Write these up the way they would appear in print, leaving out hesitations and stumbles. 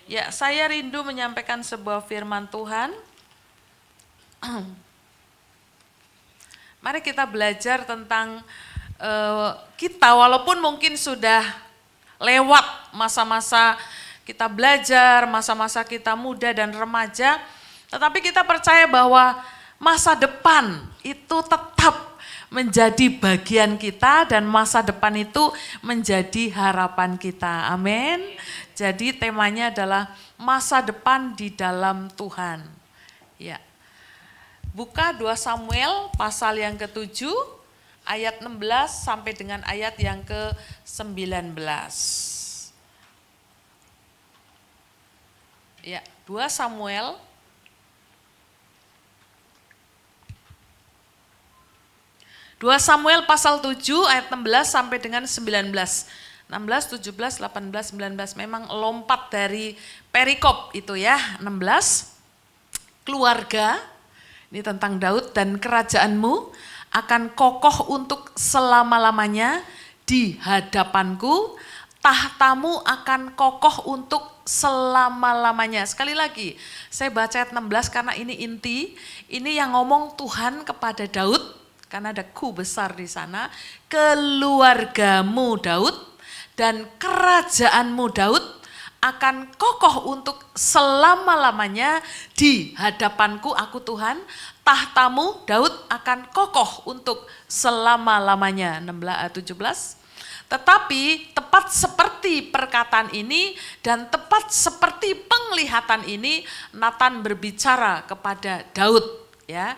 Ya, saya rindu menyampaikan sebuah firman Tuhan. Mari kita belajar tentang kita, walaupun mungkin sudah lewat masa-masa kita belajar, masa-masa kita muda dan remaja, tetapi kita percaya bahwa masa depan itu tetap menjadi bagian kita dan masa depan itu menjadi harapan kita. Amin. Jadi temanya adalah masa depan di dalam Tuhan. Ya. Buka 2 Samuel pasal yang ke-7 ayat 16 sampai dengan ayat yang ke-19. Ya, 2 Samuel pasal 7 ayat 16 sampai dengan 19. 16, 17, 18, 19 memang lompat dari perikop itu ya. 16 keluarga, ini tentang Daud, dan kerajaanmu akan kokoh untuk selama-lamanya di hadapanku, tahtamu akan kokoh untuk selama-lamanya. Sekali lagi, saya baca ayat 16 karena ini inti, ini yang ngomong Tuhan kepada Daud, karena ada ku besar di sana, keluargamu Daud dan kerajaanmu Daud akan kokoh untuk selama-lamanya di hadapanku, aku Tuhan, tahtamu Daud akan kokoh untuk selama-lamanya. 17. Tetapi tepat seperti perkataan ini dan tepat seperti penglihatan ini, Nathan berbicara kepada Daud, ya.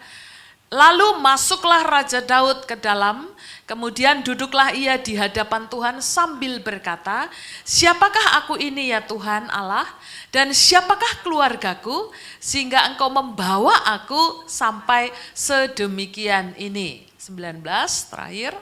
Lalu masuklah Raja Daud ke dalam, kemudian duduklah ia di hadapan Tuhan sambil berkata, siapakah aku ini ya Tuhan Allah, dan siapakah keluargaku, sehingga engkau membawa aku sampai sedemikian ini. 19 terakhir,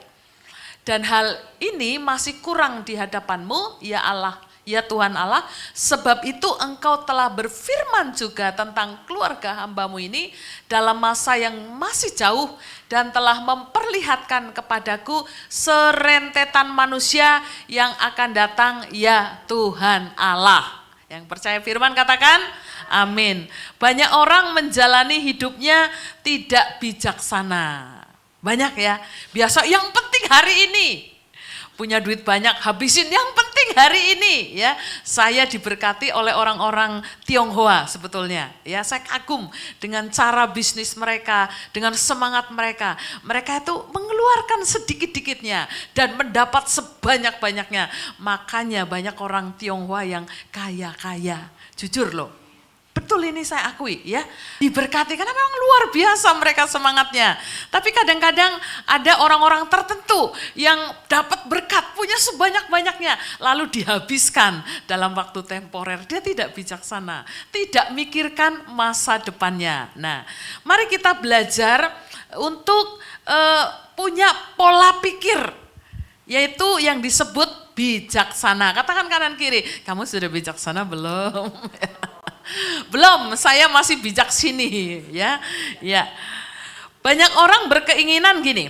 dan hal ini masih kurang di hadapanmu ya Allah, ya Tuhan Allah, sebab itu engkau telah berfirman juga tentang keluarga hambamu ini dalam masa yang masih jauh dan telah memperlihatkan kepadaku serentetan manusia yang akan datang ya Tuhan Allah. Yang percaya firman katakan amin. Banyak orang menjalani hidupnya tidak bijaksana. Banyak ya, biasa yang penting hari ini. Punya duit banyak, habisin yang penting hari ini ya. Saya diberkati oleh orang-orang Tionghoa sebetulnya ya. Saya kagum dengan cara bisnis mereka, dengan semangat mereka. Mereka itu mengeluarkan sedikit-dikitnya dan mendapat sebanyak-banyaknya. Makanya banyak orang Tionghoa yang kaya-kaya. Jujur loh. Betul, ini saya akui ya, diberkati karena memang luar biasa mereka semangatnya. Tapi kadang-kadang ada orang-orang tertentu yang dapat berkat, punya sebanyak-banyaknya, lalu dihabiskan dalam waktu temporer. Dia tidak bijaksana, tidak mikirkan masa depannya. Nah, mari kita belajar untuk punya pola pikir, yaitu yang disebut bijaksana. Katakan kanan kiri, kamu sudah bijaksana belum? Belum, saya masih bijak sini ya. Ya. Banyak orang berkeinginan gini.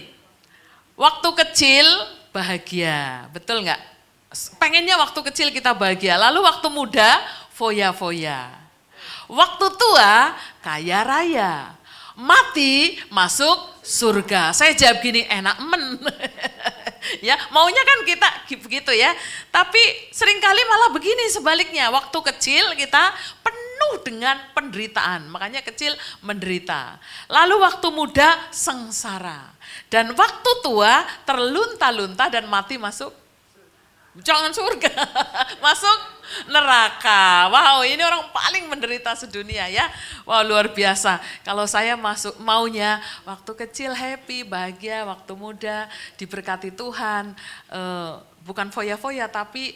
Waktu kecil bahagia, betul enggak? Pengennya waktu kecil kita bahagia, lalu waktu muda foya-foya. Waktu tua kaya raya. Mati masuk surga. Saya jawab gini, enak men. Ya, maunya kan kita begitu ya. Tapi seringkali malah begini sebaliknya. Waktu kecil kita penuh dengan penderitaan. Makanya kecil menderita. Lalu waktu muda sengsara. Dan waktu tua terlunta-lunta dan mati masuk jangan surga, masuk neraka. Wow, ini orang paling menderita sedunia ya. Wow, luar biasa. Kalau saya masuk maunya waktu kecil happy, bahagia, waktu muda diberkati Tuhan, bukan foya-foya tapi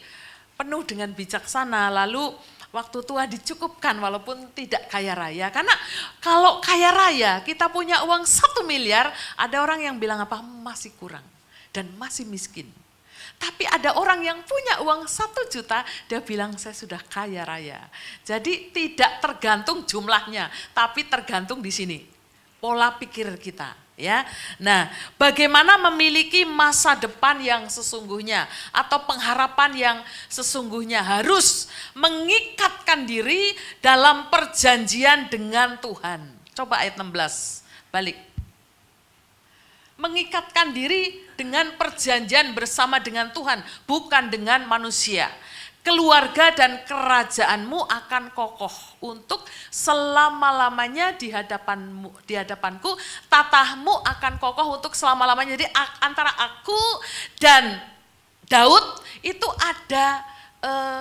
penuh dengan bijaksana. Lalu waktu tua dicukupkan walaupun tidak kaya raya. Karena kalau kaya raya kita punya uang 1 miliar, ada orang yang bilang apa? Masih kurang dan masih miskin. Tapi ada orang yang punya uang 1 juta, dia bilang saya sudah kaya raya. Jadi tidak tergantung jumlahnya, tapi tergantung di sini. Pola pikir kita. Ya. Nah, bagaimana memiliki masa depan yang sesungguhnya atau pengharapan yang sesungguhnya? Harus mengikatkan diri dalam perjanjian dengan Tuhan. Coba ayat 16, balik. Mengikatkan diri dengan perjanjian bersama dengan Tuhan, bukan dengan manusia. Keluarga dan kerajaanmu akan kokoh untuk selama-lamanya di hadapanku, tatahmu akan kokoh untuk selama-lamanya. Jadi antara aku dan Daud itu ada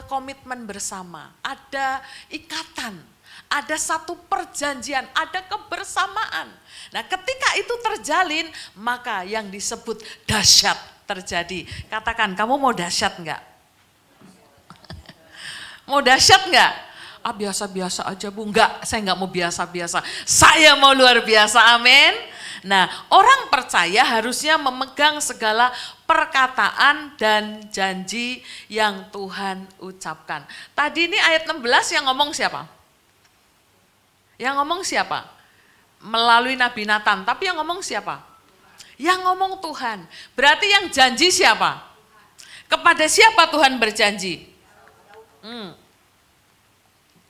komitmen bersama, ada ikatan, ada satu perjanjian, ada kebersamaan. Nah, ketika itu terjalin, maka yang disebut dahsyat terjadi. Katakan, kamu mau dahsyat enggak? Mau dahsyat enggak? Ah, biasa-biasa aja Bu. Enggak, saya enggak mau biasa-biasa. Saya mau luar biasa, amin. Nah, orang percaya harusnya memegang segala perkataan dan janji yang Tuhan ucapkan. Tadi ini ayat 16 yang ngomong siapa? Yang ngomong siapa? Melalui Nabi Nathan, tapi yang ngomong siapa? Yang ngomong Tuhan. Berarti yang janji siapa? Kepada siapa Tuhan berjanji?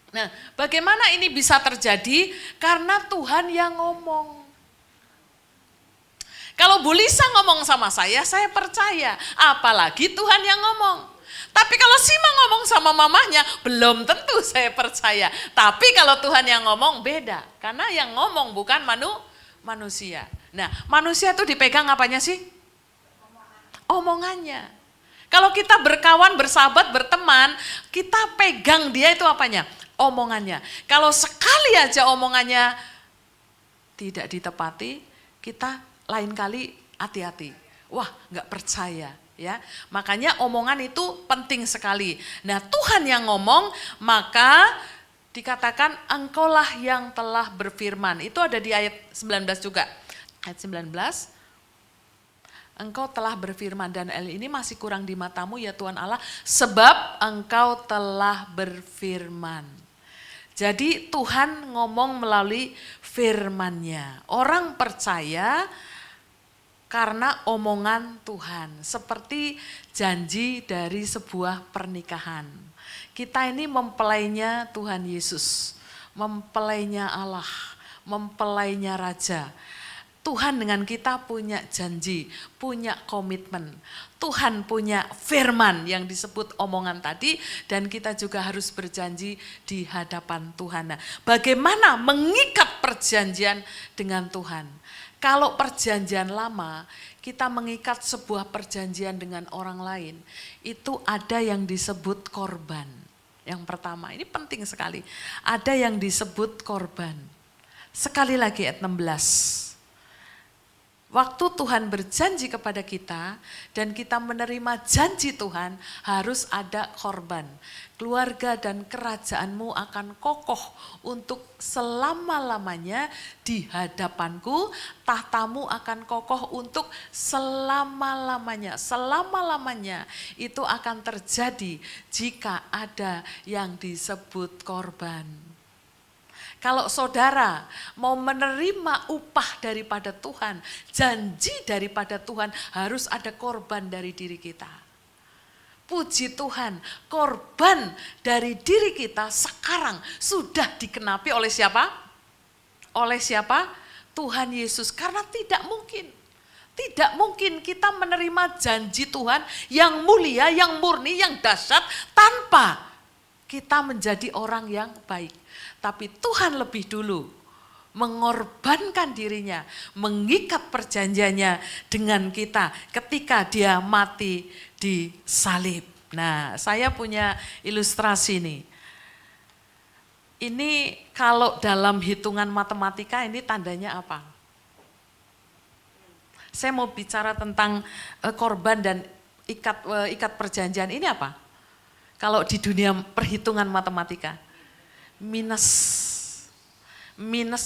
Nah, bagaimana ini bisa terjadi? Karena Tuhan yang ngomong. Kalau Bu Lisa ngomong sama saya percaya. Apalagi Tuhan yang ngomong. Tapi kalau Sima ngomong sama mamahnya, belum tentu saya percaya. Tapi kalau Tuhan yang ngomong beda. Karena yang ngomong bukan manusia. Nah, manusia itu dipegang apanya sih? Omongannya. Kalau kita berkawan, bersahabat, berteman, kita pegang dia itu apanya? Omongannya. Kalau sekali aja omongannya tidak ditepati, kita lain kali hati-hati. Wah, nggak percaya. Ya, makanya omongan itu penting sekali. Nah, Tuhan yang ngomong, maka dikatakan engkaulah yang telah berfirman. Itu ada di ayat 19 juga. Ayat 19. Engkau telah berfirman, dan ini masih kurang di matamu ya Tuhan Allah, sebab engkau telah berfirman. Jadi Tuhan ngomong melalui firman-Nya. Orang percaya karena omongan Tuhan, seperti janji dari sebuah pernikahan. Kita ini mempelainya Tuhan Yesus, mempelainya Allah, mempelainya Raja. Tuhan dengan kita punya janji, punya komitmen. Tuhan punya firman yang disebut omongan tadi, dan kita juga harus berjanji di hadapan Tuhan. Nah, bagaimana mengikat perjanjian dengan Tuhan? Kalau perjanjian lama, kita mengikat sebuah perjanjian dengan orang lain, itu ada yang disebut korban. Yang pertama, ini penting sekali. Ada yang disebut korban. Sekali lagi ayat 16. Waktu Tuhan berjanji kepada kita dan kita menerima janji Tuhan, harus ada korban. Keluarga dan kerajaanmu akan kokoh untuk selama-lamanya di hadapanku, tahtamu akan kokoh untuk selama-lamanya. Selama-lamanya itu akan terjadi jika ada yang disebut korban. Kalau saudara mau menerima upah daripada Tuhan, janji daripada Tuhan, harus ada korban dari diri kita. Puji Tuhan, korban dari diri kita sekarang sudah dikenapi oleh siapa? Oleh siapa? Tuhan Yesus. Karena tidak mungkin kita menerima janji Tuhan yang mulia, yang murni, yang dahsyat tanpa kita menjadi orang yang baik. Tapi Tuhan lebih dulu mengorbankan dirinya, mengikat perjanjiannya dengan kita ketika dia mati di salib. Nah, saya punya ilustrasi nih. Ini kalau dalam hitungan matematika ini tandanya apa? Saya mau bicara tentang korban dan ikat perjanjian, ini apa? Kalau di dunia perhitungan matematika. Minus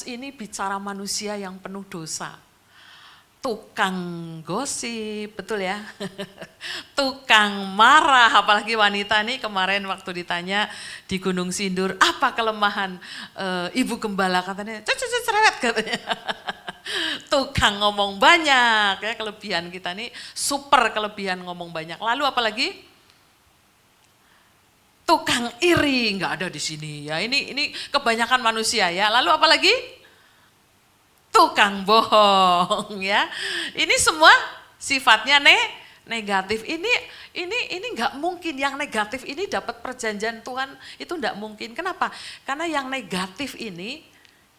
ini bicara manusia yang penuh dosa. Tukang gosip, betul ya? Tukang marah, apalagi wanita nih kemarin waktu ditanya di Gunung Sindur, apa kelemahan Ibu Gembala, katanya cerewet katanya. tukang ngomong banyak, ya kelebihan kita nih super kelebihan ngomong banyak. Lalu apalagi? Tukang iri, nggak ada di sini ya. Ini kebanyakan manusia ya. Lalu apalagi? Tukang bohong ya. Ini semua sifatnya negatif. Ini nggak mungkin yang negatif ini dapat perjanjian Tuhan, itu nggak mungkin. Kenapa? Karena yang negatif ini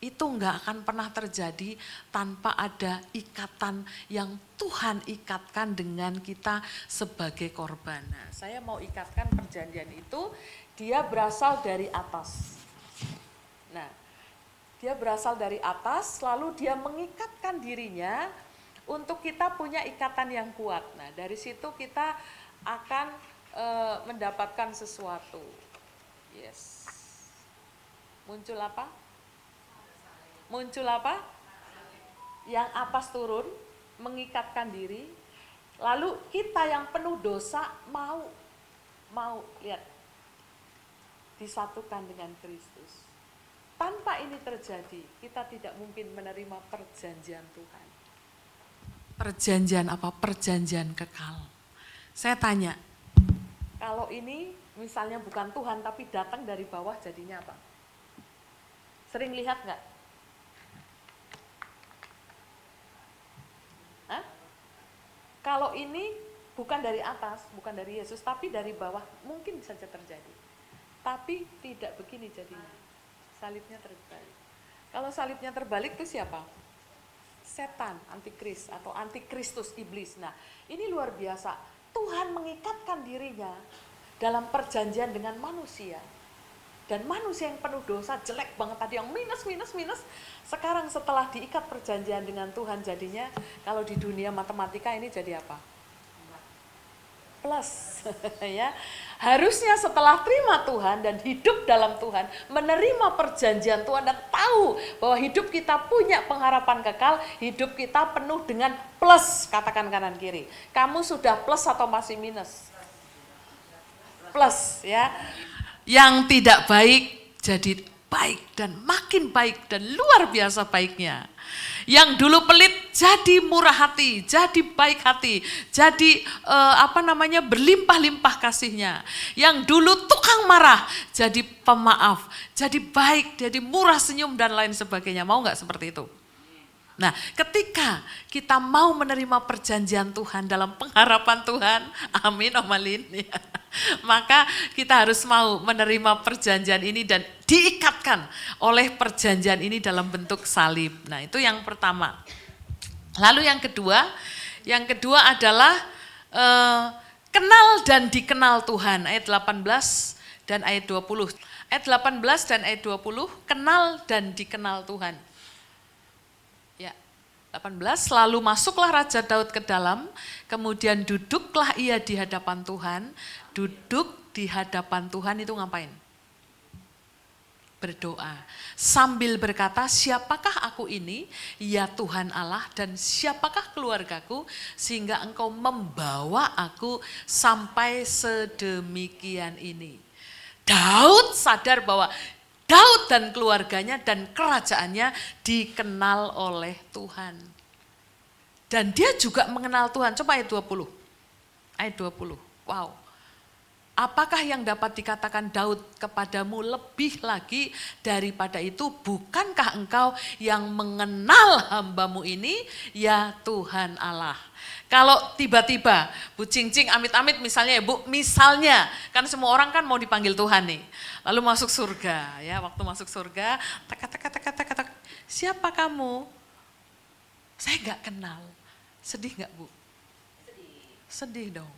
itu nggak akan pernah terjadi tanpa ada ikatan yang Tuhan ikatkan dengan kita sebagai korban. Nah, saya mau ikatkan perjanjian itu, dia berasal dari atas. Nah, dia berasal dari atas, lalu dia mengikatkan dirinya untuk kita punya ikatan yang kuat. Nah, dari situ kita akan mendapatkan sesuatu. Yes. Muncul apa? Muncul apa? Yang atas turun, mengikatkan diri. Lalu kita yang penuh dosa mau lihat disatukan dengan Kristus. Tanpa ini terjadi, kita tidak mungkin menerima perjanjian Tuhan. Perjanjian apa? Perjanjian kekal. Saya tanya, kalau ini misalnya bukan Tuhan tapi datang dari bawah, jadinya apa? Sering lihat nggak? Hah? Kalau ini bukan dari atas, bukan dari Yesus, tapi dari bawah, mungkin saja terjadi. Tapi tidak begini jadinya. Salibnya terbalik. Kalau salibnya terbalik itu siapa? Setan, antikris atau antikristus iblis. Nah, ini luar biasa. Tuhan mengikatkan dirinya dalam perjanjian dengan manusia. Dan manusia yang penuh dosa, jelek banget tadi, yang minus. Sekarang setelah diikat perjanjian dengan Tuhan, jadinya kalau di dunia matematika ini jadi apa? Plus. Ya. Harusnya setelah terima Tuhan dan hidup dalam Tuhan, menerima perjanjian Tuhan dan tahu bahwa hidup kita punya pengharapan kekal, hidup kita penuh dengan plus, katakan kanan kiri. Kamu sudah plus atau masih minus? Plus ya. Yang tidak baik jadi baik dan makin baik dan luar biasa baiknya. Yang dulu pelit jadi murah hati, jadi baik hati, jadi berlimpah-limpah kasihnya. Yang dulu tukang marah jadi pemaaf, jadi baik, jadi murah senyum dan lain sebagainya. Mau nggak seperti itu? Nah, ketika kita mau menerima perjanjian Tuhan dalam pengharapan Tuhan, amin omalin, ya, maka kita harus mau menerima perjanjian ini dan diikatkan oleh perjanjian ini dalam bentuk salib. Nah, itu yang pertama. Lalu yang kedua adalah kenal dan dikenal Tuhan, ayat 18 dan ayat 20. Ayat 18 dan ayat 20, kenal dan dikenal Tuhan. 18, lalu masuklah Raja Daud ke dalam, kemudian duduklah ia di hadapan Tuhan. Duduk di hadapan Tuhan itu ngapain? Berdoa. Sambil berkata, siapakah aku ini, ya Tuhan Allah, dan siapakah keluargaku, sehingga engkau membawa aku sampai sedemikian ini. Daud sadar bahwa Daud dan keluarganya dan kerajaannya dikenal oleh Tuhan. Dan dia juga mengenal Tuhan. Coba ayat 20. Ayat 20. Wow. Apakah yang dapat dikatakan Daud kepadamu lebih lagi daripada itu? Bukankah engkau yang mengenal hambamu ini, ya Tuhan Allah? Kalau tiba-tiba Bu Cingcing amit-amit misalnya ya Bu, misalnya kan semua orang kan mau dipanggil Tuhan nih. Lalu masuk surga ya, waktu masuk surga, tak, siapa kamu? Saya nggak kenal. Sedih nggak Bu? Sedih dong.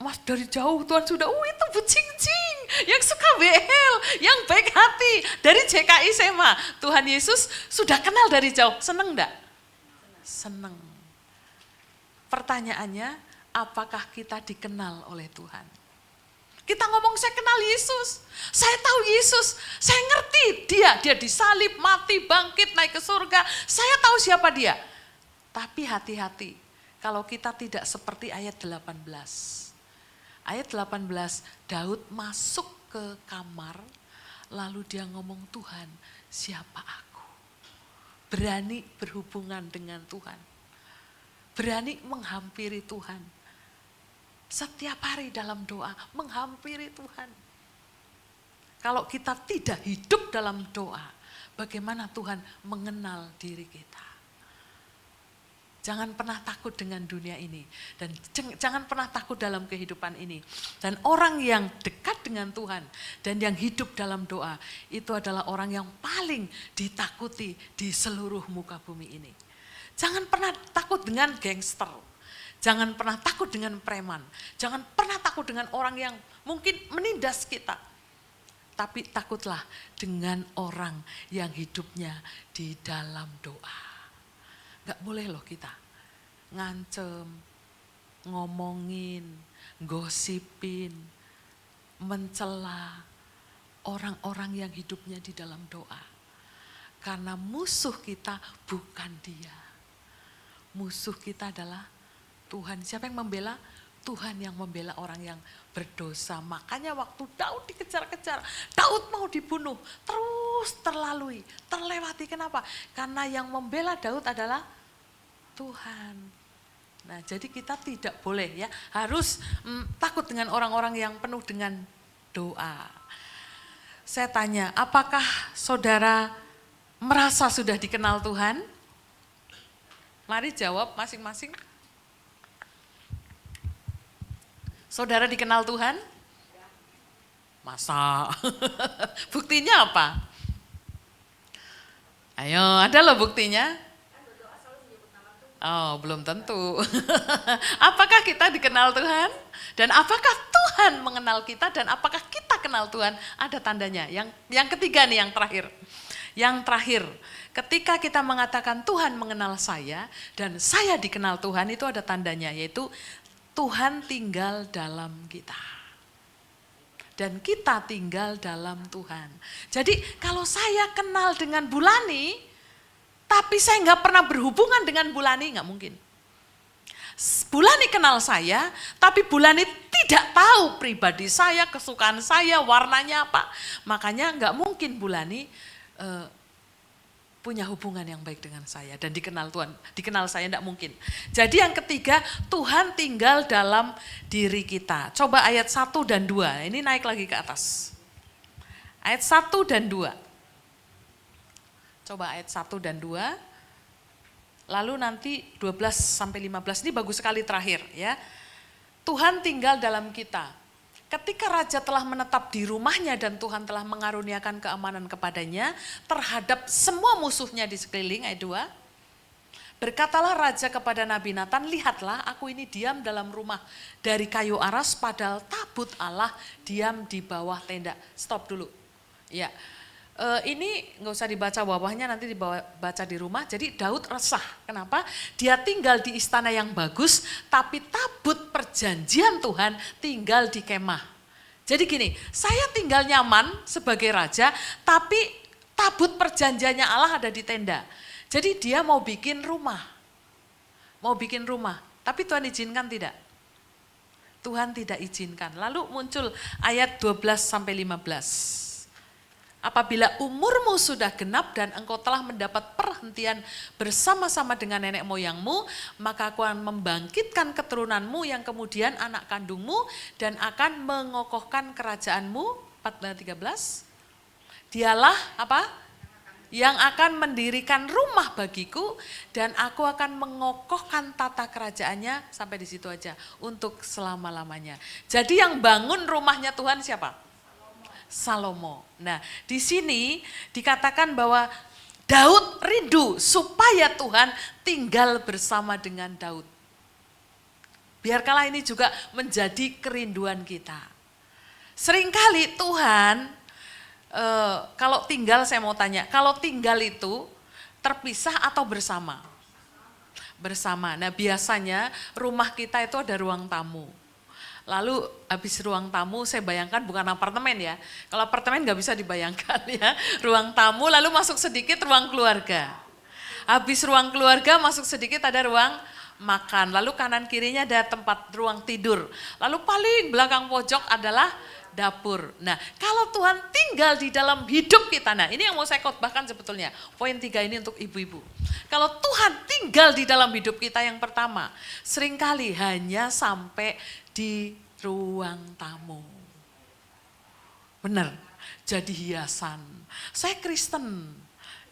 Mas dari jauh Tuhan sudah, itu Bu Cingcing yang suka BL, yang baik hati dari JKI SMA. Tuhan Yesus sudah kenal dari jauh, seneng enggak? Seneng. Pertanyaannya, apakah kita dikenal oleh Tuhan? Kita ngomong saya kenal Yesus, saya tahu Yesus, saya ngerti dia disalib, mati, bangkit, naik ke surga, saya tahu siapa dia. Tapi hati-hati, kalau kita tidak seperti ayat 18. Ayat 18, Daud masuk ke kamar, lalu dia ngomong, Tuhan, siapa aku? berani berhubungan dengan Tuhan. Berani menghampiri Tuhan. Setiap hari dalam doa, menghampiri Tuhan. Kalau kita tidak hidup dalam doa, bagaimana Tuhan mengenal diri kita? Jangan pernah takut dengan dunia ini. Dan jangan pernah takut dalam kehidupan ini. Dan orang yang dekat dengan Tuhan dan yang hidup dalam doa, itu adalah orang yang paling ditakuti di seluruh muka bumi ini. Jangan pernah takut dengan gangster. Jangan pernah takut dengan preman. Jangan pernah takut dengan orang yang mungkin menindas kita. Tapi takutlah dengan orang yang hidupnya di dalam doa. Gak boleh loh kita ngancem, ngomongin, gosipin, mencela orang-orang yang hidupnya di dalam doa. Karena musuh kita bukan dia. Musuh kita adalah Tuhan. Siapa yang membela? Tuhan yang membela orang yang berdosa. Makanya waktu Daud dikejar-kejar, Daud mau dibunuh, terus terlewati. Kenapa? Karena yang membela Daud adalah Tuhan. Nah, jadi kita tidak boleh ya, harus takut dengan orang-orang yang penuh dengan doa. Saya tanya, apakah saudara merasa sudah dikenal Tuhan? Mari jawab masing-masing. Saudara dikenal Tuhan? Masa? Buktinya apa? Ayo, ada loh buktinya. Oh, belum tentu. Apakah kita dikenal Tuhan? Dan apakah Tuhan mengenal kita? Dan apakah kita kenal Tuhan? Ada tandanya. Yang ketiga nih, yang terakhir. Yang terakhir, ketika kita mengatakan Tuhan mengenal saya dan saya dikenal Tuhan, itu ada tandanya, yaitu Tuhan tinggal dalam kita. Dan kita tinggal dalam Tuhan. Jadi kalau saya kenal dengan Bulani, tapi saya nggak pernah berhubungan dengan Bulani, nggak mungkin. Bulani kenal saya, tapi Bulani tidak tahu pribadi saya, kesukaan saya, warnanya apa. Makanya nggak mungkin Bulani punya hubungan yang baik dengan saya dan dikenal Tuhan. Dikenal saya tidak mungkin. Jadi yang ketiga, Tuhan tinggal dalam diri kita. Coba ayat 1 dan 2, ini naik lagi ke atas. Ayat 1 dan 2. Coba ayat 1 dan 2. Lalu nanti 12 sampai 15, ini bagus sekali terakhir ya. Tuhan tinggal dalam kita. Ketika raja telah menetap di rumahnya dan Tuhan telah mengaruniakan keamanan kepadanya terhadap semua musuhnya di sekeliling, ayat 2. Berkatalah raja kepada Nabi Nathan, lihatlah aku ini diam dalam rumah dari kayu aras, padahal tabut Allah diam di bawah tenda. Stop dulu. Ya, ini nggak usah dibaca bawahnya, nanti dibaca di rumah. Jadi Daud resah. Kenapa? Dia tinggal di istana yang bagus, tapi tabut perjanjian Tuhan tinggal di kemah. Jadi gini, saya tinggal nyaman sebagai raja, tapi tabut perjanjiannya Allah ada di tenda. Jadi dia mau bikin rumah. Tapi Tuhan izinkan tidak? Tuhan tidak izinkan. Lalu muncul ayat 12 sampai 15. Apabila umurmu sudah genap dan engkau telah mendapat perhentian bersama-sama dengan nenek moyangmu, maka aku akan membangkitkan keturunanmu yang kemudian anak kandungmu dan akan mengokohkan kerajaanmu. 13. Dialah apa? Yang akan mendirikan rumah bagiku dan aku akan mengokohkan tata kerajaannya, sampai di situ aja, untuk selama-lamanya. Jadi yang bangun rumahnya Tuhan siapa? Salomo. Nah, di sini dikatakan bahwa Daud rindu supaya Tuhan tinggal bersama dengan Daud. Biarkanlah ini juga menjadi kerinduan kita. Seringkali Tuhan, kalau tinggal, saya mau tanya, kalau tinggal itu terpisah atau bersama? Bersama. Nah, biasanya rumah kita itu ada ruang tamu. Lalu habis ruang tamu saya bayangkan bukan apartemen ya. Kalau apartemen nggak bisa dibayangkan ya. Ruang tamu lalu masuk sedikit ruang keluarga. Habis ruang keluarga masuk sedikit ada ruang makan. Lalu kanan kirinya ada tempat ruang tidur. Lalu paling belakang pojok adalah dapur. Nah, kalau Tuhan tinggal di dalam hidup kita, nah ini yang mau saya khotbahkan sebetulnya. Poin 3 ini untuk ibu-ibu. Kalau Tuhan tinggal di dalam hidup kita yang pertama, seringkali hanya sampai di ruang tamu. Benar, jadi hiasan. Saya Kristen,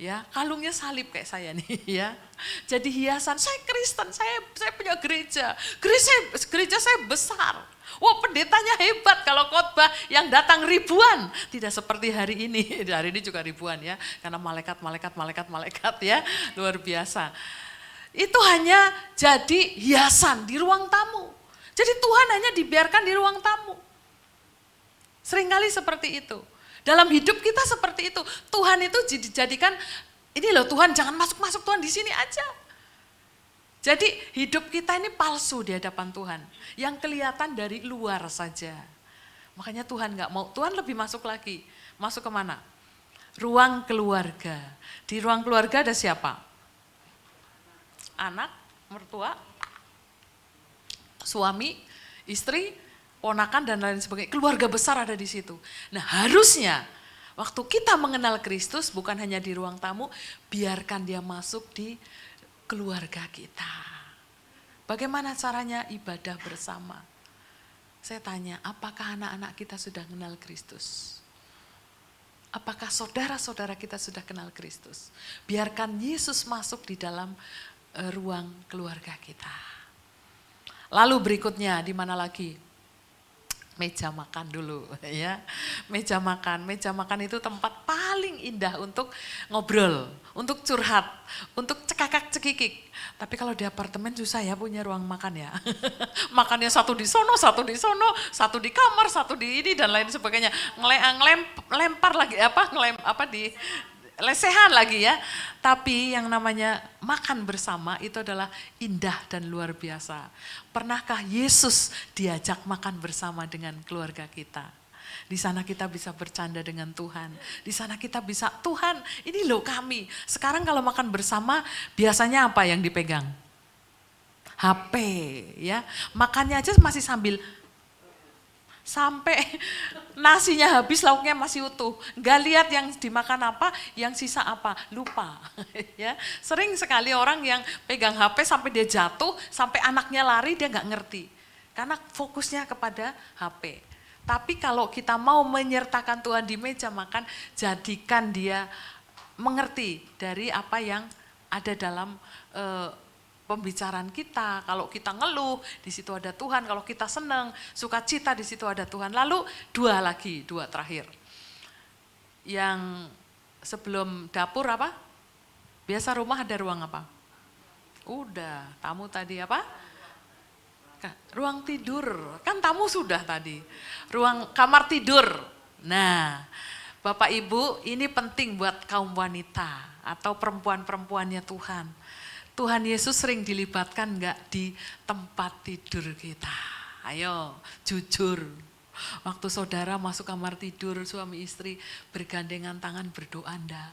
ya kalungnya salib kayak saya nih ya. Jadi hiasan, saya Kristen, saya punya gereja. Gereja saya besar. Wah pendetanya hebat kalau khotbah yang datang ribuan. Tidak seperti hari ini, hari ini juga ribuan ya. Karena malaikat ya, luar biasa. Itu hanya jadi hiasan di ruang tamu. Jadi Tuhan hanya dibiarkan di ruang tamu. Seringkali seperti itu. Dalam hidup kita seperti itu. Tuhan itu dijadikan, ini loh Tuhan jangan masuk-masuk Tuhan di sini aja. Jadi hidup kita ini palsu di hadapan Tuhan. Yang kelihatan dari luar saja. Makanya Tuhan gak mau, Tuhan lebih masuk lagi. Masuk kemana? Ruang keluarga. Di ruang keluarga ada siapa? Anak, mertua, suami, istri, ponakan dan lain sebagainya. Keluarga besar ada di situ. Nah harusnya waktu kita mengenal Kristus bukan hanya di ruang tamu, biarkan dia masuk di keluarga kita. Bagaimana caranya ibadah bersama? Saya tanya, apakah anak-anak kita sudah kenal Kristus? Apakah saudara-saudara kita sudah kenal Kristus? Biarkan Yesus masuk di dalam ruang keluarga kita. Lalu berikutnya di mana lagi? Meja makan dulu ya. Meja makan itu tempat paling indah untuk ngobrol, untuk curhat, untuk cekakak-cekikik. Tapi kalau di apartemen susah ya punya ruang makan ya. Makannya satu di sono, satu di kamar, satu di ini dan lain sebagainya. Ngelempar lagi di lesehan lagi ya. Tapi yang namanya makan bersama itu adalah indah dan luar biasa. Pernahkah Yesus diajak makan bersama dengan keluarga kita? Di sana kita bisa bercanda dengan Tuhan. Di sana kita bisa, Tuhan ini loh kami. Sekarang kalau makan bersama biasanya apa yang dipegang? HP ya. Makannya aja masih sampai nasinya habis, lauknya masih utuh. Gak lihat yang dimakan apa, yang sisa apa, lupa. Ya, sering sekali orang yang pegang HP sampai dia jatuh, sampai anaknya lari dia gak ngerti. Karena fokusnya kepada HP. Tapi kalau kita mau menyertakan Tuhan di meja makan, jadikan dia mengerti dari apa yang ada dalam pembicaraan kita. Kalau kita ngeluh, di situ ada Tuhan. Kalau kita senang, sukacita, di situ ada Tuhan. Lalu dua terakhir. Yang sebelum dapur apa? Biasa rumah ada ruang apa? Udah, tamu tadi apa? Ruang tidur. Kan tamu sudah tadi. Ruang kamar tidur. Nah, Bapak Ibu, ini penting buat kaum wanita atau perempuan-perempuannya Tuhan. Tuhan Yesus sering dilibatkan enggak di tempat tidur kita? Ayo, jujur. Waktu saudara masuk kamar tidur, suami istri bergandengan tangan berdoa enggak?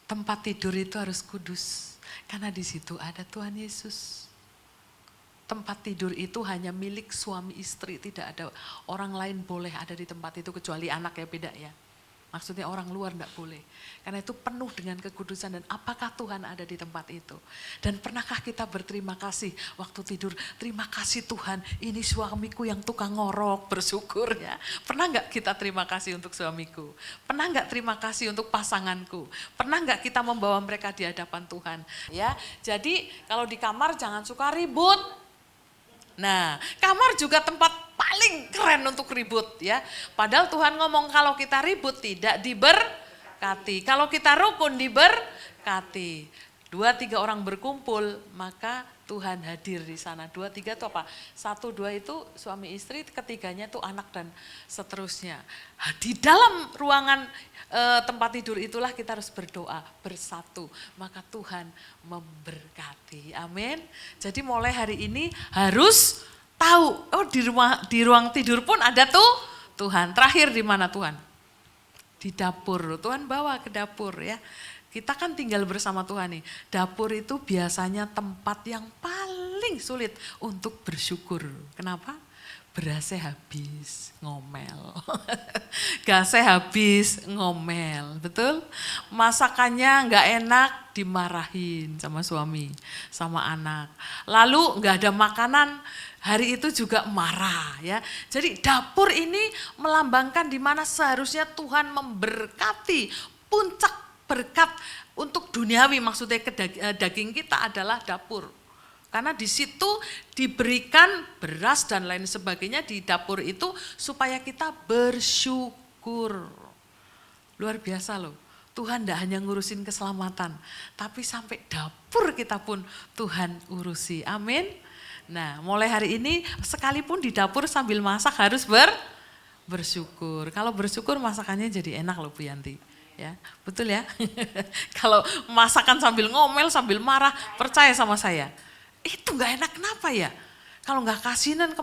Tempat tidur itu harus kudus, karena di situ ada Tuhan Yesus. Tempat tidur itu hanya milik suami istri, tidak ada orang lain boleh ada di tempat itu kecuali anak ya, beda ya. Maksudnya orang luar enggak boleh. Karena itu penuh dengan kekudusan dan apakah Tuhan ada di tempat itu. Dan pernahkah kita berterima kasih waktu tidur, terima kasih Tuhan ini suamiku yang tukang ngorok, bersyukur ya. Pernah enggak kita terima kasih untuk suamiku? Pernah enggak terima kasih untuk pasanganku? Pernah enggak kita membawa mereka di hadapan Tuhan? Ya, jadi kalau di kamar jangan suka ribut. Nah, kamar juga tempat paling keren untuk ribut ya. Padahal Tuhan ngomong kalau kita ribut tidak diberkati. Kalau kita rukun diberkati. 2-3 orang berkumpul maka Tuhan hadir di sana. 2-3 itu apa? 1-2 itu suami istri, ketiganya itu anak dan seterusnya. Di dalam ruangan tempat tidur itulah kita harus berdoa bersatu. Maka Tuhan memberkati. Amin. Jadi mulai hari ini harus tahu, oh di ruang tidur pun ada tuh Tuhan. Terakhir di mana Tuhan? Di dapur. Tuhan bawa ke dapur ya. Kita kan tinggal bersama Tuhan nih. Dapur itu biasanya tempat yang paling sulit untuk bersyukur. Kenapa? berasnya habis, ngomel. Gasnya habis, ngomel, betul? Masakannya nggak enak, dimarahin sama suami, sama anak. Lalu nggak ada makanan, hari itu juga marah ya. Jadi dapur ini melambangkan di mana seharusnya Tuhan memberkati puncak berkat untuk duniawi, maksudnya ke daging kita adalah dapur. Karena di situ diberikan beras dan lain sebagainya di dapur itu supaya kita bersyukur. Luar biasa loh. Tuhan tidak hanya ngurusin keselamatan, tapi sampai dapur kita pun Tuhan urusi. Amin. Nah, mulai hari ini sekalipun di dapur sambil masak harus bersyukur. Kalau bersyukur masakannya jadi enak loh Bu Yanti. Ya, betul ya. Kalau masakan sambil ngomel, sambil marah, percaya sama saya. Itu nggak enak, kenapa ya? Kalau nggak kasinan,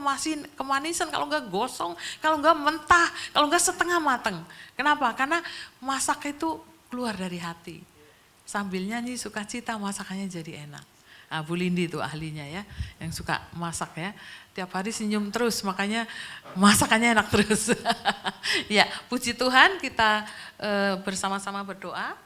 kemanisan, kalau nggak gosong, kalau nggak mentah, kalau nggak setengah mateng. Kenapa? Karena masak itu keluar dari hati. Sambil nyanyi sukacita masakannya jadi enak. Nah, Bu Lindi itu ahlinya ya, yang suka masak ya. Tiap hari senyum terus, makanya masakannya enak terus. Ya, puji Tuhan kita bersama-sama berdoa.